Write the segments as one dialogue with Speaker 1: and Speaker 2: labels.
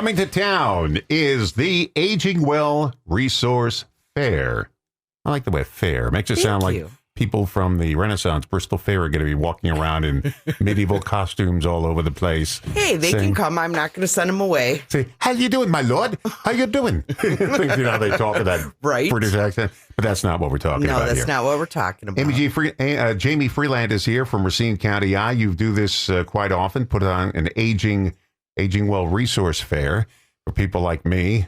Speaker 1: Coming to town is the Aging Well Resource Fair. I like the way fair. Makes it sound like people from the Renaissance Bristol Fair are going to be walking around in medieval costumes all over the place.
Speaker 2: Hey, they can come. I'm not going to send them away.
Speaker 1: Say, how you doing, my lord? How you doing? You know, they talk with that British accent. But that's not what we're talking about here.
Speaker 2: No, that's not what we're talking about.
Speaker 1: Jamie Freeland is here from Racine County. You do this quite often. Put on an Aging Well Resource Fair for people like me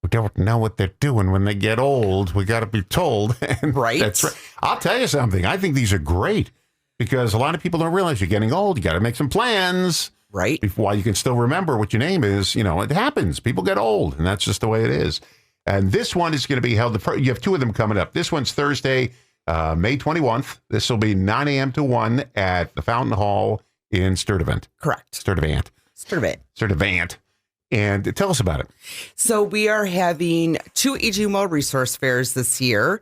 Speaker 1: who don't know what they're doing when they get old. We got to be told. And
Speaker 2: right.
Speaker 1: That's right. I'll tell you something. I think these are great because a lot of people don't realize you're getting old. You got to make some plans.
Speaker 2: Right.
Speaker 1: While you can still remember what your name is. You know, it happens. People get old, and that's just the way it is. And this one is going to be held. You have two of them coming up. This one's Thursday, May 21st. This will be 9 a.m. to 1 at the Fountain Hall in Sturtevant.
Speaker 2: Correct.
Speaker 1: Sturtevant. And tell us about it.
Speaker 2: So we are having 2 Aging Well Resource Fairs this year.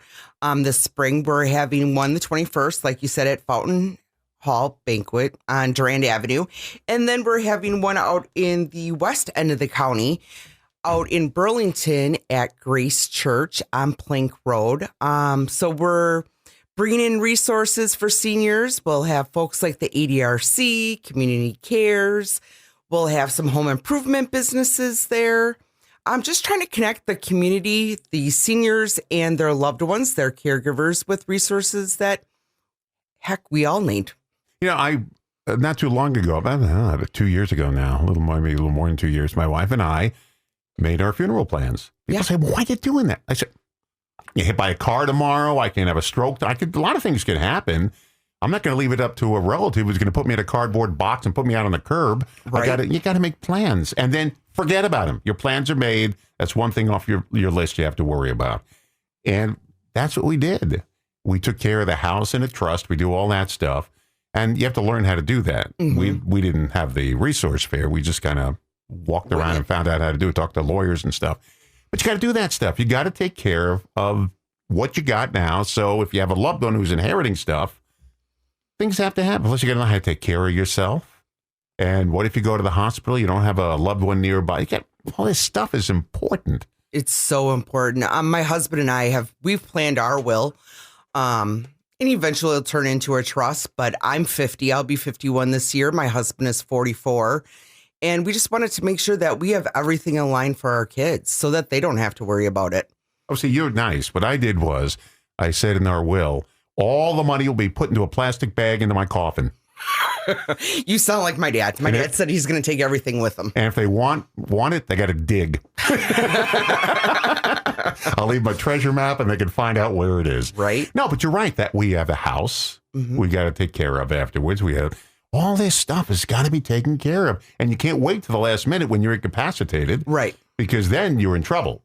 Speaker 2: This spring, we're having one the 21st, like you said, at Fountain Hall Banquet on Durand Avenue. And then we're having one out in the west end of the county, out in Burlington at Grace Church on Plank Road. So we're bringing in resources for seniors. We'll have folks like the ADRC, Community Cares. We'll have some home improvement businesses there. I'm just trying to connect the community, the seniors and their loved ones, their caregivers, with resources that, heck, we all need.
Speaker 1: You know, I not too long ago, about 2 years ago now, maybe a little more than 2 years, my wife and I made our funeral plans. People say, well, why are you doing that? I said, you hit by a car tomorrow. I can have a stroke. A lot of things could happen. I'm not going to leave it up to a relative who's going to put me in a cardboard box and put me out on the curb.
Speaker 2: Right.
Speaker 1: You got to make plans and then forget about them. Your plans are made. That's one thing off your list you have to worry about. And that's what we did. We took care of the house in a trust. We do all that stuff. And you have to learn how to do that. Mm-hmm. We didn't have the resource fair. We just kind of walked around and found out how to do it, talked to lawyers and stuff. But you got to do that stuff. You got to take care of what you got now. So if you have a loved one who's inheriting stuff, things have to happen. Plus, you got to know how to take care of yourself. And what if you go to the hospital, you don't have a loved one nearby? All this stuff is important.
Speaker 2: It's so important. My husband and I we've planned our will. And eventually it'll turn into a trust. But I'm 50. I'll be 51 this year. My husband is 44. And we just wanted to make sure that we have everything in line for our kids so that they don't have to worry about it.
Speaker 1: Oh, see, you're nice. What I did was I said in our will, all the money will be put into a plastic bag into my coffin.
Speaker 2: You sound like my dad. My dad said he's going to take everything with him.
Speaker 1: And if they want it, they got to dig. I'll leave my treasure map and they can find out where it is.
Speaker 2: Right.
Speaker 1: No, but you're right that we have a house we got to take care of afterwards. We have all this stuff has got to be taken care of. And you can't wait to the last minute when you're incapacitated.
Speaker 2: Right.
Speaker 1: Because then you're in trouble.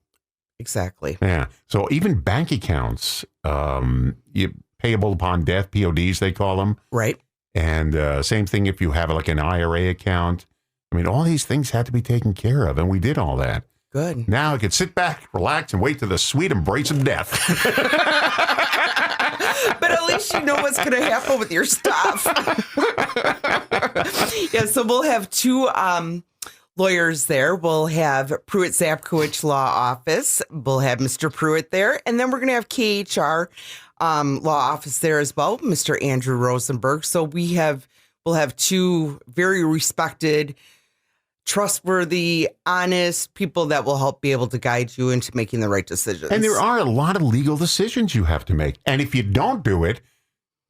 Speaker 2: Exactly.
Speaker 1: Yeah. So even bank accounts, payable upon death, PODs, they call them.
Speaker 2: Right.
Speaker 1: And same thing if you have like an IRA account. I mean, all these things had to be taken care of. And we did all that.
Speaker 2: Good.
Speaker 1: Now I can sit back, relax, and wait to the sweet embrace of death.
Speaker 2: But at least you know what's going to happen with your stuff. Yeah, so we'll have 2 lawyers there. We'll have Pruitt-Zapkowicz Law Office. We'll have Mr. Pruitt there. And then we're going to have KHR Law Office there as well, Mr. Andrew Rosenberg. So we'll have 2 very respected, trustworthy, honest people that will help be able to guide you into making the right decisions.
Speaker 1: And there are a lot of legal decisions you have to make. And if you don't do it,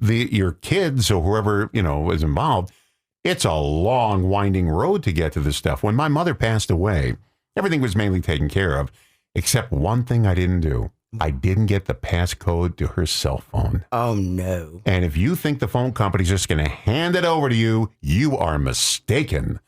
Speaker 1: your kids or whoever, is involved, it's a long, winding road to get to this stuff. When my mother passed away, everything was mainly taken care of, except one thing I didn't do. I didn't get the passcode to her cell phone.
Speaker 2: Oh, no.
Speaker 1: And if you think the phone company's just going to hand it over to you, you are mistaken.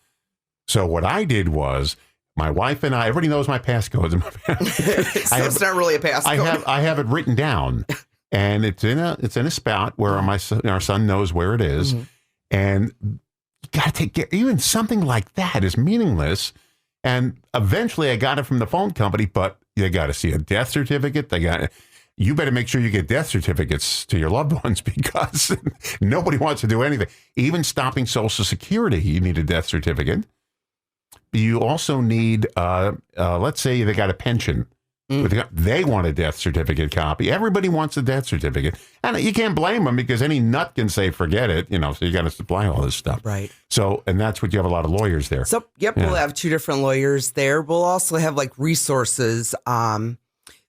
Speaker 1: So what I did was, my wife and I, everybody knows my passcodes.
Speaker 2: It's not really a passcode.
Speaker 1: I have it written down, and it's in a spot where our son knows where it is. Mm-hmm. And you got to take care. Even something like that is meaningless. And eventually, I got it from the phone company, but you got to see a death certificate. You better make sure you get death certificates to your loved ones because nobody wants to do anything. Even stopping Social Security, you need a death certificate. you also need, let's say they got a pension. They want a death certificate copy. Everybody wants a death certificate. And you can't blame them because any nut can say, forget it, so you got to supply all this stuff.
Speaker 2: Right.
Speaker 1: So, and that's what you have a lot of lawyers there.
Speaker 2: So, we'll have 2 different lawyers there. We'll also have like resources, the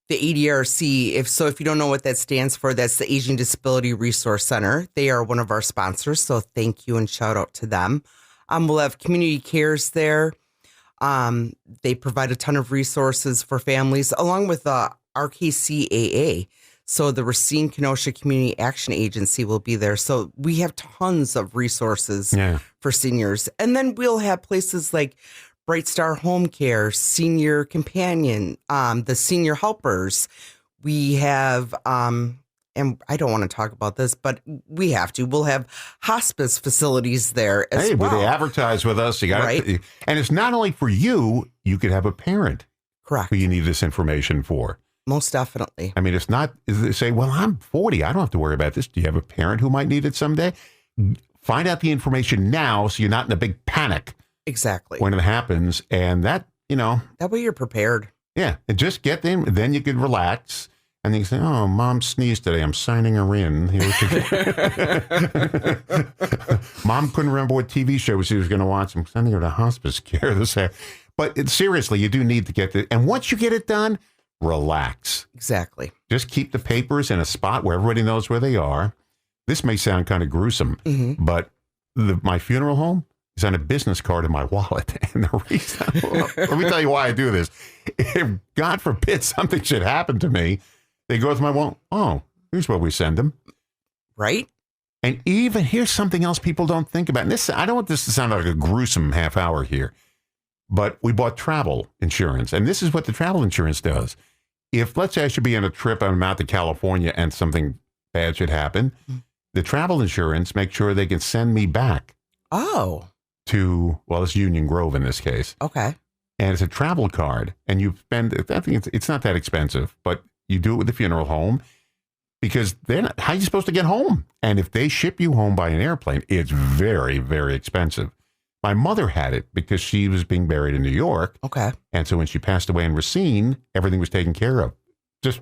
Speaker 2: ADRC. If you don't know what that stands for, that's the Aging Disability Resource Center. They are one of our sponsors. So thank you and shout out to them. We'll have community cares there. They provide a ton of resources for families along with RKCAA. So the Racine Kenosha Community Action Agency will be there. So we have tons of resources for seniors. And then we'll have places like Bright Star Home Care, Senior Companion, the Senior Helpers. We have, and I don't want to talk about this, but we have to. We'll have hospice facilities there as well.
Speaker 1: But they advertise with us. You got
Speaker 2: right.
Speaker 1: And it's not only for you. You could have a parent.
Speaker 2: Correct.
Speaker 1: Who you need this information for.
Speaker 2: Most definitely.
Speaker 1: I mean, it's not, they say, well, I'm 40. I don't have to worry about this. Do you have a parent who might need it someday? Find out the information now so you're not in a big panic.
Speaker 2: Exactly.
Speaker 1: When it happens. And that,
Speaker 2: that way you're prepared.
Speaker 1: Yeah. And just get them. Then you can relax. And then you say, oh, Mom sneezed today. I'm signing her in. Mom couldn't remember what TV show she was going to watch. I'm sending her to hospice care. But seriously, you do need to get it. And once you get it done, relax.
Speaker 2: Exactly.
Speaker 1: Just keep the papers in a spot where everybody knows where they are. This may sound kind of gruesome, but my funeral home is on a business card in my wallet. And the reason, let me tell you why I do this. If God forbid something should happen to me, they go with my wallet. Oh, here's where we send them.
Speaker 2: Right.
Speaker 1: And even here's something else people don't think about. And this, I don't want this to sound like a gruesome half hour here, but we bought travel insurance. And this is what the travel insurance does. If, let's say I should be on a trip, I'm out to California and something bad should happen, the travel insurance makes sure they can send me back.
Speaker 2: Oh.
Speaker 1: To, well, it's Union Grove in this case.
Speaker 2: Okay.
Speaker 1: And it's a travel card. And you spend, I think it's not that expensive, but you do it with the funeral home because how are you supposed to get home? And if they ship you home by an airplane, it's very, very expensive. My mother had it because she was being buried in New York.
Speaker 2: Okay. And
Speaker 1: so when she passed away in Racine, everything was taken care of. Just,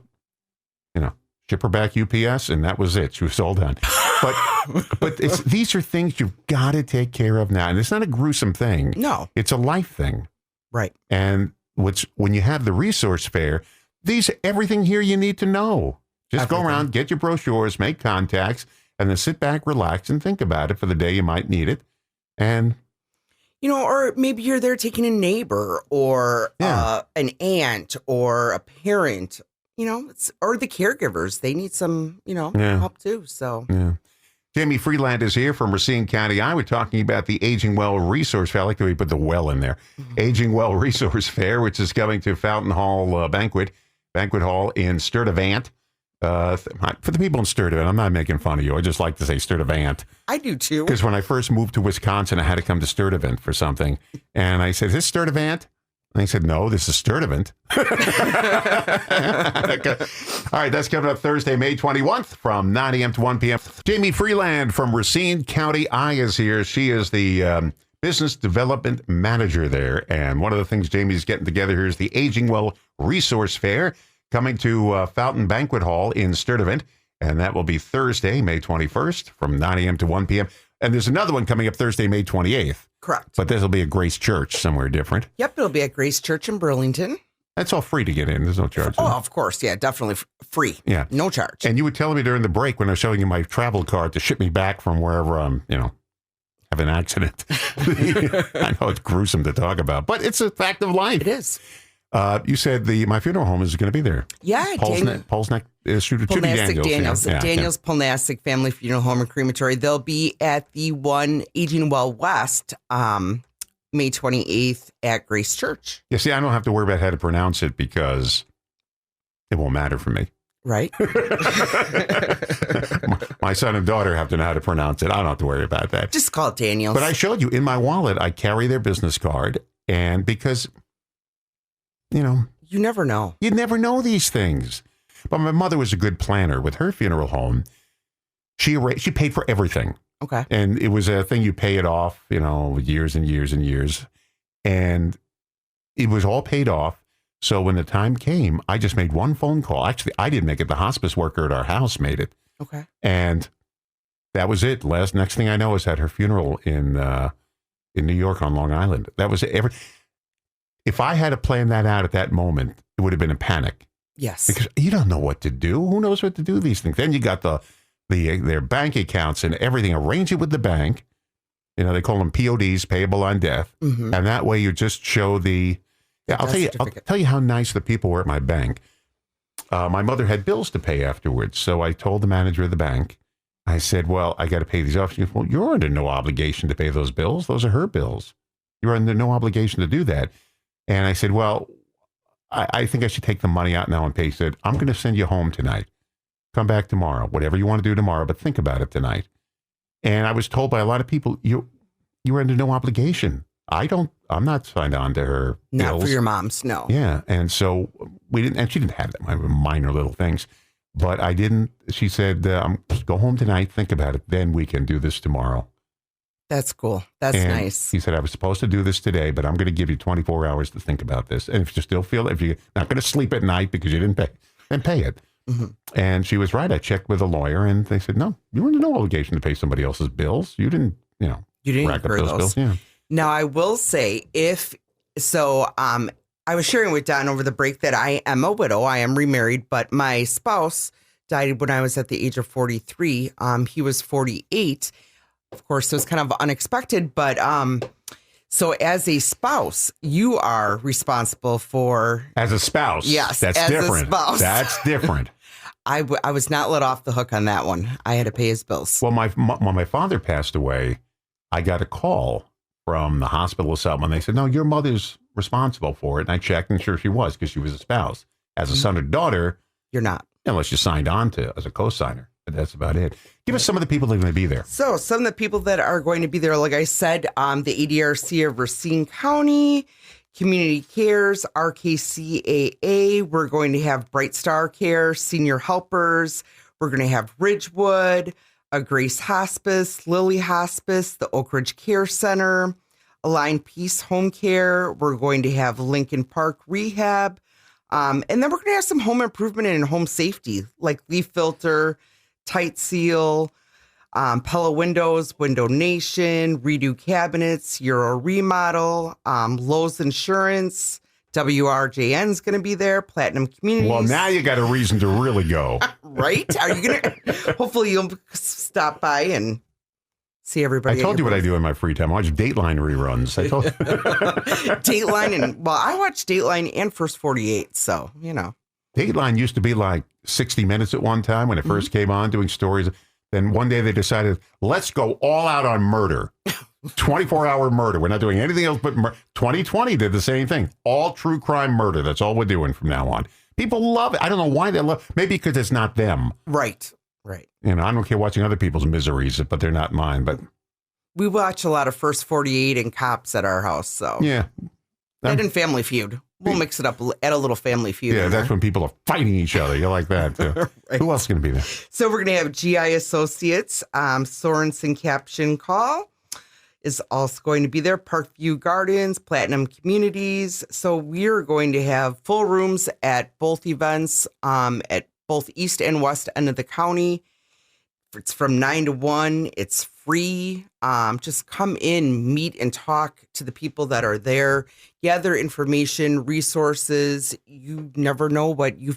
Speaker 1: ship her back UPS, and that was it. She was all done. But these are things you've got to take care of now. And it's not a gruesome thing.
Speaker 2: No.
Speaker 1: It's a life thing.
Speaker 2: Right.
Speaker 1: And when you have the resource fair, everything here you need to know. Just go around, get your brochures, make contacts, and then sit back, relax, and think about it for the day you might need it. And
Speaker 2: or maybe you're there taking a neighbor or an aunt or a parent, or the caregivers. They need some, help too. So,
Speaker 1: Jamie Freeland is here from Racine County, Iowa, talking about the Aging Well Resource Fair. I like the way you put the well in there. Aging Well Resource Fair, which is coming to Fountain Hall Banquet Hall in Sturtevant. For the people in Sturtevant, I'm not making fun of you. I just like to say Sturtevant.
Speaker 2: I do too.
Speaker 1: Because when I first moved to Wisconsin, I had to come to Sturtevant for something. And I said, is this Sturtevant? And they said, no, this is Sturtevant. All right, that's coming up Thursday, May 21st from 9 a.m. to 1 p.m. Jamie Freeland from Racine County, Iowa is here. She is the business development manager there. And one of the things Jamie's getting together here is the Aging Well Resource Fair coming to Fountain Banquet Hall in Sturtevant. And that will be Thursday, May 21st from 9 a.m. to 1 p.m. And there's another one coming up Thursday, May 28th.
Speaker 2: Correct.
Speaker 1: But this will be at Grace Church, somewhere different.
Speaker 2: Yep, it'll be at Grace Church in Burlington.
Speaker 1: That's all free to get in. There's no charge.
Speaker 2: Oh, of course. Yeah, definitely free.
Speaker 1: Yeah.
Speaker 2: No charge.
Speaker 1: And you were telling me during the break when I was showing you my travel card to ship me back from wherever I'm, have an accident. I know it's gruesome to talk about, but it's a fact of life.
Speaker 2: It is.
Speaker 1: You said my funeral home is going to be there.
Speaker 2: Yeah.
Speaker 1: Paul's Neck.
Speaker 2: Daniels. Daniels Polnastic Family Funeral Home and Crematory. They'll be at the one Aging Well West, May 28th at Grace Church.
Speaker 1: Yeah, see, I don't have to worry about how to pronounce it because it won't matter for me.
Speaker 2: Right.
Speaker 1: My son and daughter have to know how to pronounce it. I don't have to worry about that.
Speaker 2: Just call it Daniels.
Speaker 1: But I showed you in my wallet, I carry their business card. And because,
Speaker 2: you never know.
Speaker 1: You never know these things. But my mother was a good planner with her funeral home. She paid for everything.
Speaker 2: Okay.
Speaker 1: And it was a thing you pay it off, years and years and years. And it was all paid off. So when the time came, I just made one phone call. Actually, I didn't make it. The hospice worker at our house made it.
Speaker 2: Okay.
Speaker 1: And that was it. Next thing I know is at her funeral in New York on Long Island. That was it. If I had to plan that out at that moment, it would have been a panic.
Speaker 2: Yes.
Speaker 1: Because you don't know what to do. Who knows what to do these things? Then you got their bank accounts and everything. Arrange it with the bank. You know, they call them PODs, payable on death.
Speaker 2: Mm-hmm.
Speaker 1: And that way you just show I'll tell you how nice the people were at my bank. My mother had bills to pay afterwards. So I told the manager of the bank, I said, well, I got to pay these off. She goes, well, you're under no obligation to pay those bills. Those are her bills. You're under no obligation to do that. And I said, well, I think I should take the money out now and pay. He said, I'm going to send you home tonight. Come back tomorrow, whatever you want to do tomorrow, but think about it tonight. And I was told by a lot of people, you're under no obligation. I'm not signed on to her
Speaker 2: Not
Speaker 1: bills.
Speaker 2: for your mom's, no.
Speaker 1: Yeah. And so and she didn't have that minor little things, but I didn't. She said, go home tonight, think about it. Then we can do this tomorrow.
Speaker 2: That's cool. That's
Speaker 1: and
Speaker 2: nice.
Speaker 1: He said, I was supposed to do this today, but I'm going to give you 24 hours to think about this. And if you still feel, if you're not going to sleep at night because you didn't pay, then pay it.
Speaker 2: Mm-hmm.
Speaker 1: And she was right. I checked with a lawyer and they said, no, you were under no obligation to pay somebody else's bills. You didn't rack up those bills. Yeah.
Speaker 2: Now, I will say, I was sharing with Don over the break that I am a widow. I am remarried, but my spouse died when I was at the age of 43. He was 48. Of course, it was kind of unexpected, but so as a spouse, you are responsible for...
Speaker 1: As a spouse.
Speaker 2: Yes,
Speaker 1: that's
Speaker 2: as
Speaker 1: different.
Speaker 2: a spouse.
Speaker 1: That's different.
Speaker 2: I was not let off the hook on that one. I had to pay his bills.
Speaker 1: Well, when my father passed away, I got a call from the hospital or something. They said, no, your mother's responsible for it. And I checked and sure she was because she was a spouse. As a son or daughter,
Speaker 2: you're not.
Speaker 1: Unless you signed on to as a co-signer. But that's about it. Give us some of the people that are going to be there.
Speaker 2: So some of the people that are going to be there, like I said, the ADRC of Racine County, Community Cares, RKCAA. We're going to have Bright Star Care, Senior Helpers. We're going to have Ridgewood, a Grace Hospice, Lily Hospice, the Oak Ridge Care Center, Align Peace Home Care. We're going to have Lincoln Park Rehab. And then we're going to have some home improvement and home safety, like leaf filter, tight seal, Pella windows, Window Nation, redo cabinets, Euro remodel, Lowe's Insurance, WRJN is going to be there, Platinum Communities.
Speaker 1: Well, now you got a reason to really go.
Speaker 2: Right? Are you going to? Hopefully you'll stop by and see everybody.
Speaker 1: I told you what I do in my free time. I watch Dateline reruns. I told
Speaker 2: Dateline I watch Dateline and First 48, so, you know.
Speaker 1: Dateline used to be like 60 Minutes at one time when it first came on, doing stories. Then one day they decided, let's go all out on murder. 24-hour murder. We're not doing anything else but murder. 2020 did the same thing. All true crime murder. That's all we're doing from now on. People love it. I don't know why they love it. Maybe because it's not them.
Speaker 2: Right.
Speaker 1: You know, I don't care watching other people's miseries, but they're not mine. But
Speaker 2: we watch a lot of First 48 and Cops at our house, so.
Speaker 1: Yeah.
Speaker 2: That and Family Feud. We'll mix it up, add a little Family Feud.
Speaker 1: Yeah, that's when people are fighting each other. You like that, too. Right. Who else is going to be there?
Speaker 2: So we're going to have GI Associates. Sorensen Caption Call is also going to be there. Parkview Gardens, Platinum Communities. So we're going to have full rooms at both events, at both east and west end of the county. It's from 9 to 1. It's free. Just come in, meet and talk to the people that are there. Gather information, resources. You never know what you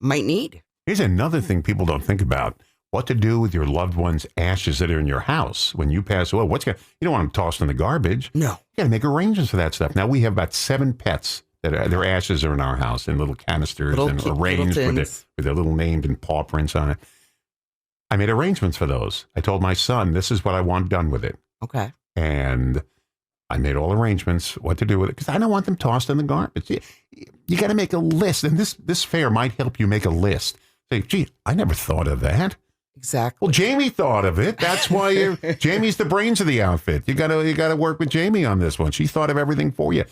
Speaker 2: might need.
Speaker 1: Here's another thing people don't think about. What to do with your loved one's ashes that are in your house when you pass away. You don't want them tossed in the garbage.
Speaker 2: No.
Speaker 1: You got to make arrangements for that stuff. Now, we have about 7 pets that their ashes are in our house in little canisters and arranged with their little names and paw prints on it. I made arrangements for those. I told my son, this is what I want done with it.
Speaker 2: Okay.
Speaker 1: And I made all arrangements what to do with it because I don't want them tossed in the garbage. You got to make a list. And this fair might help you make a list. Say, gee, I never thought of that.
Speaker 2: Exactly.
Speaker 1: Well, Jamie thought of it. That's why Jamie's the brains of the outfit. You got to work with Jamie on this one. She thought of everything for you.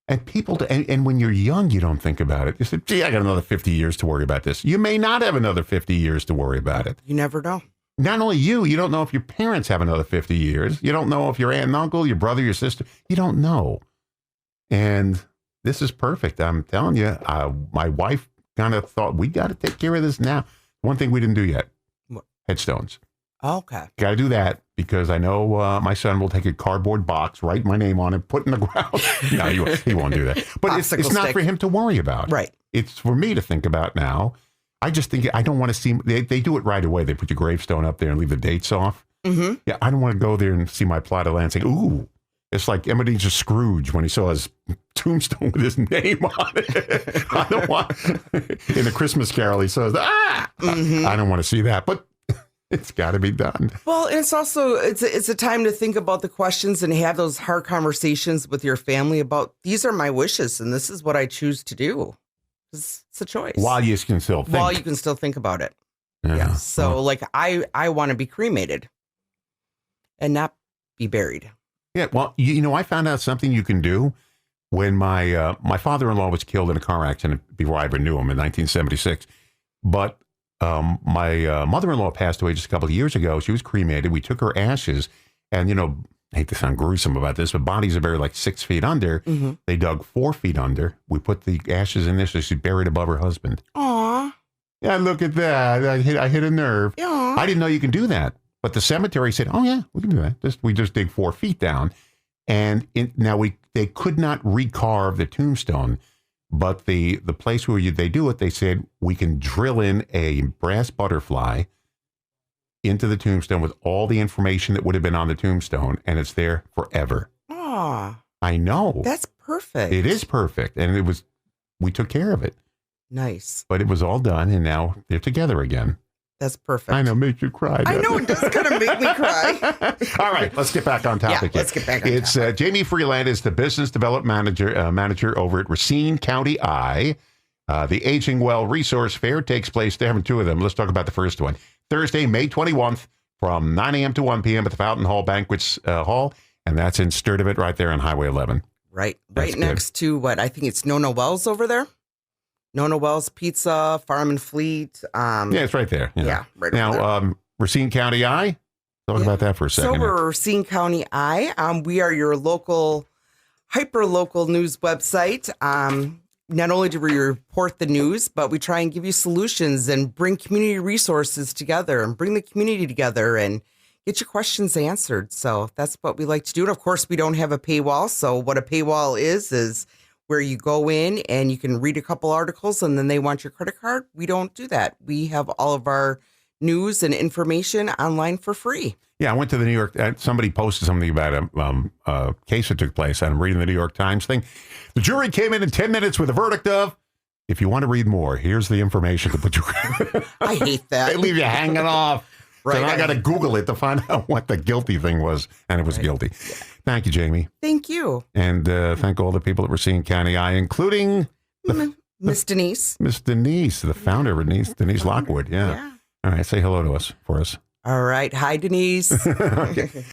Speaker 1: And people, and when you're young, you don't think about it. You say, gee, I got another 50 years to worry about this. You may not have another 50 years to worry about it.
Speaker 2: You never know.
Speaker 1: not only you don't know if your parents have another 50 years. You don't know if your aunt and uncle, your brother, your sister, you don't know. And this is perfect. I'm telling you, my wife kind of thought we got to take care of this now. One thing we didn't do yet, headstones.
Speaker 2: Okay.
Speaker 1: Got to do that because I know my son will take a cardboard box, write my name on it, put it in the ground. No, he won't do that. But it's not for him to worry about.
Speaker 2: Right.
Speaker 1: It's for me to think about now. I just think I don't want to see, they do it right away. They put your gravestone up there and leave the dates off.
Speaker 2: Mm-hmm.
Speaker 1: Yeah, I don't want to go there and see my plot of land saying, ooh, it's like Ebenezer Scrooge when he saw his tombstone with his name on it. I don't want, in A Christmas Carol, he says,
Speaker 2: Mm-hmm.
Speaker 1: I don't want to see that, but it's got to be done.
Speaker 2: Well, it's also, it's a time to think about the questions and have those hard conversations with your family about, these are my wishes and this is what I choose to do. It's a choice.
Speaker 1: While you can still think.
Speaker 2: While you can still think about it.
Speaker 1: Yeah.
Speaker 2: So like I want to be cremated and not be buried.
Speaker 1: Yeah. Well, I found out something you can do when my father-in-law was killed in a car accident before I ever knew him in 1976. But my mother-in-law passed away just a couple of years ago. She was cremated. We took her ashes and, I hate to sound gruesome about this, but bodies are buried like 6 feet under.
Speaker 2: Mm-hmm.
Speaker 1: They dug 4 feet under. We put the ashes in there so she's buried above her husband.
Speaker 2: Aw.
Speaker 1: Yeah, look at that. I hit a nerve.
Speaker 2: Yeah.
Speaker 1: I didn't know you can do that. But the cemetery said, oh, yeah, we can do that. We just dig 4 feet down. And they could not recarve the tombstone. But the place where they do it, they said, we can drill in a brass butterfly into the tombstone with all the information that would have been on the tombstone. And it's there forever.
Speaker 2: Aw.
Speaker 1: I know.
Speaker 2: That's perfect.
Speaker 1: It is perfect. And we took care of it.
Speaker 2: Nice.
Speaker 1: But it was all done. And now they're together again.
Speaker 2: That's perfect.
Speaker 1: I know, makes you cry.
Speaker 2: I know, it does kind of make me cry.
Speaker 1: All right, let's get back on topic.
Speaker 2: Yeah, let's get back on topic.
Speaker 1: It's Jamie Freeland is the business development manager over at Racine County I. The Aging Well Resource Fair takes place. They're having 2 of them. Let's talk about the first one. Thursday, May 21st from 9 a.m. to 1 p.m. at the Fountain Hall Banquets Hall. And that's in Sturtevant right there on Highway 11.
Speaker 2: Right.
Speaker 1: That's
Speaker 2: Right next to what? I think it's Nona Wells over there. Nona Wells Pizza, Farm and Fleet.
Speaker 1: Yeah, it's right there.
Speaker 2: Yeah, right
Speaker 1: now,
Speaker 2: over there.
Speaker 1: Racine County I. Talk about that for a second.
Speaker 2: So we're Racine County I. We are your local, hyper-local news website. Not only do we report the news, but we try and give you solutions and bring community resources together and bring the community together and get your questions answered. So that's what we like to do. And of course, we don't have a paywall. So what a paywall is where you go in and you can read a couple articles and then they want your credit card. We don't do that. We have all of our news and information online for free.
Speaker 1: Yeah, I went to the New York. Somebody posted something about a case that took place. I'm reading the New York Times thing. The jury came in 10 minutes with a verdict of, if you want to read more, here's the information to put you.
Speaker 2: I hate that.
Speaker 1: They leave you hanging off.
Speaker 2: Right.
Speaker 1: So I got to Google it to find out what the guilty thing was. And it was guilty. Yeah. Thank you, Jamie.
Speaker 2: Thank you.
Speaker 1: And thank all the people at Racine County I, including
Speaker 2: Miss Denise.
Speaker 1: Miss Denise, the founder of Denise Lockwood. Yeah. All right. Say hello to us for us.
Speaker 2: All right. Hi, Denise.
Speaker 1: Okay.